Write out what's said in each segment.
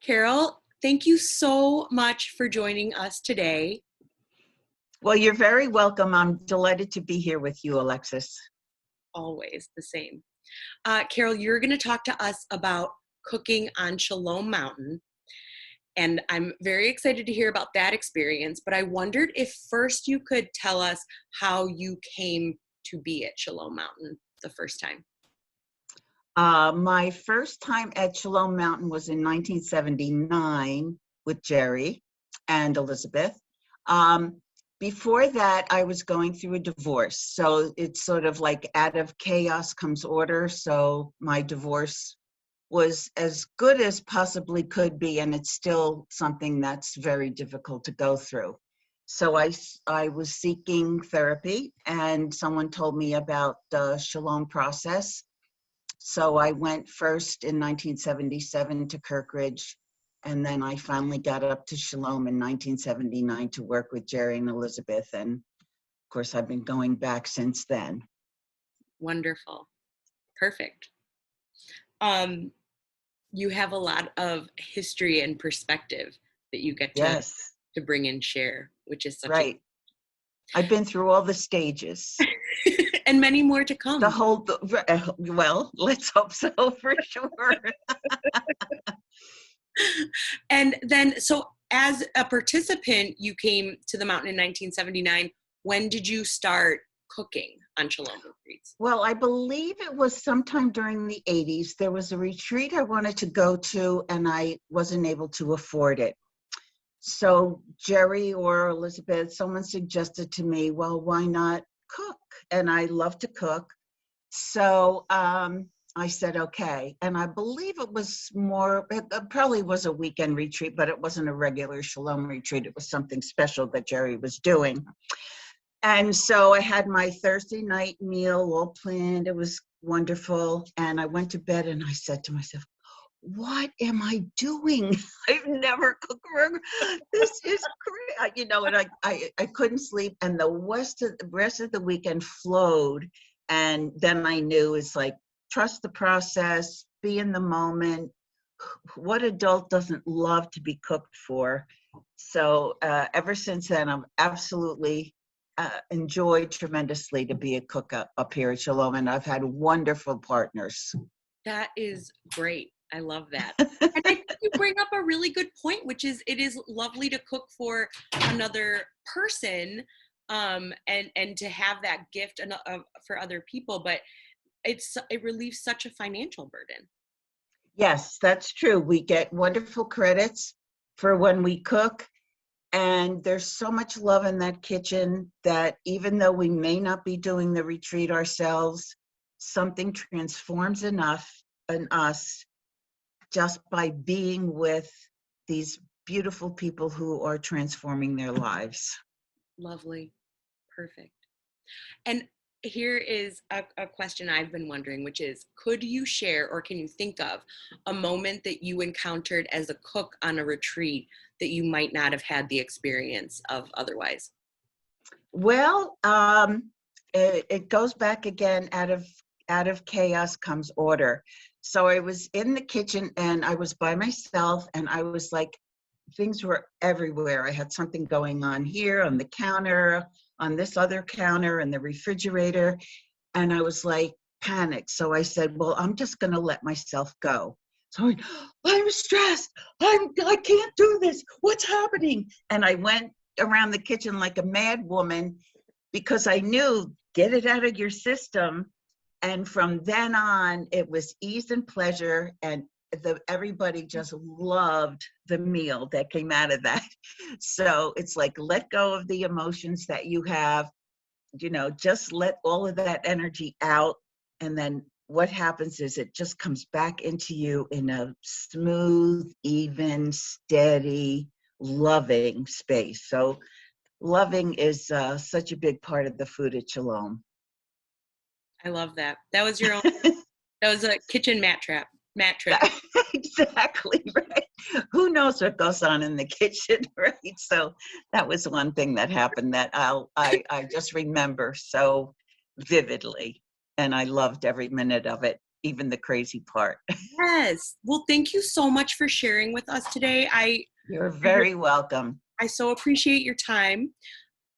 Carol, thank you so much for joining us today. Well, you're very welcome. I'm delighted to be here with you, Alexis. Always the same. Carol, you're going to talk to us about cooking on Shalom Mountain. And I'm very excited to hear about that experience. But I wondered if first you could tell us how you came to be at Shalom Mountain the first time. My first time at Shalom Mountain was in 1979 with Jerry and Elizabeth. Before that, I was going through a divorce. So it's sort of like out of chaos comes order. So my divorce was as good as possibly could be, and it's still something that's very difficult to go through. So I was seeking therapy, and someone told me about the Shalom process. So I went first in 1977 to Kirkridge, and then I finally got up to Shalom in 1979 to work with Jerry and Elizabeth. And of course, I've been going back since then. Wonderful. Perfect. You have a lot of history and perspective that you get to bring and share, which is such right. I've been through all the stages. And many more to come. Well, let's hope so, for sure. And then, so as a participant, you came to the mountain in 1979. When did you start cooking on Shalom retreats? Well, I believe it was sometime during the 80s. There was a retreat I wanted to go to, and I wasn't able to afford it. So Jerry or Elizabeth, someone suggested to me, well, why not cook? And I love to cook. So I said, okay. And I believe it was it probably was a weekend retreat, but it wasn't a regular Shalom retreat. It was something special that Jerry was doing. And so I had my Thursday night meal all planned. It was wonderful. And I went to bed and I said to myself, what am I doing? I've never cooked burger. This is great. And I couldn't sleep. And the rest of the weekend flowed. And then I knew it's like, trust the process, be in the moment. What adult doesn't love to be cooked for? So ever since then, I've absolutely enjoyed tremendously to be a cook up here at Shalom. And I've had wonderful partners. That is great. I love that. And I think you bring up a really good point, which is it is lovely to cook for another person and to have that gift for other people, but it relieves such a financial burden. Yes, that's true. We get wonderful credits for when we cook, and there's so much love in that kitchen that even though we may not be doing the retreat ourselves, something transforms enough in us just by being with these beautiful people who are transforming their lives. Lovely. Perfect. And here is a question I've been wondering, which is, could you share or can you think of a moment that you encountered as a cook on a retreat that you might not have had the experience of otherwise? Well, it goes back again, out of chaos comes order. So I was in the kitchen and I was by myself, and I was like, things were everywhere. I had something going on here on the counter, on this other counter, in the refrigerator. And I was like panicked. So I said, well, I'm just going to let myself go. So I'm stressed. I can't do this. What's happening? And I went around the kitchen like a mad woman because I knew, get it out of your system. And from then on, it was ease and pleasure, and everybody just loved the meal that came out of that. So it's like, let go of the emotions that you have, just let all of that energy out. And then what happens is it just comes back into you in a smooth, even, steady, loving space. So loving is such a big part of the food at Shalom. I love that. That was your own, that was a kitchen mat trip. Exactly, right. Who knows what goes on in the kitchen, right? So that was one thing that happened that I just remember so vividly, and I loved every minute of it. even the crazy part. Yes. Well, thank you so much for sharing with us today. You're I re- very welcome. I so appreciate your time.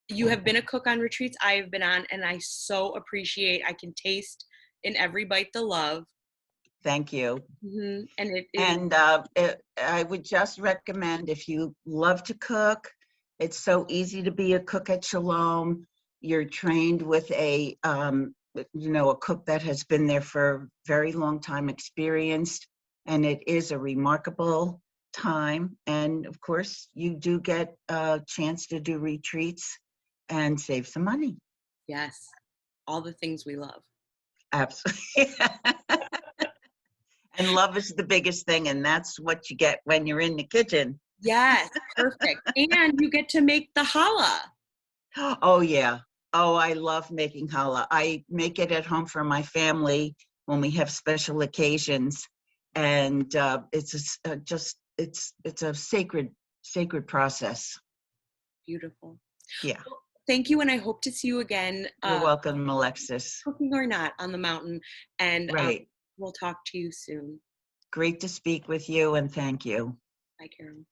You have been a cook on retreats I have been on, and I so appreciate. I can taste in every bite the love. Thank you. And it And I would just recommend, if you love to cook, it's so easy to be a cook at Shalom. You're trained with a cook that has been there for a very long time, experienced, and it is a remarkable time. And of course, you do get a chance to do retreats and save some money. yes, all the things we love. Absolutely. And love is the biggest thing, and that's what you get when you're in the kitchen. Yes, perfect. And you get to make the challah. Oh, yeah. Oh, I love making challah. I make it at home for my family when we have special occasions, and it's a sacred process. Beautiful. Yeah. Well, thank you, and I hope to see you again, You're welcome, Alexis. cooking or not, on the mountain. And Right. we'll talk to you soon. Great to speak with you, and thank you. Bye, Carol.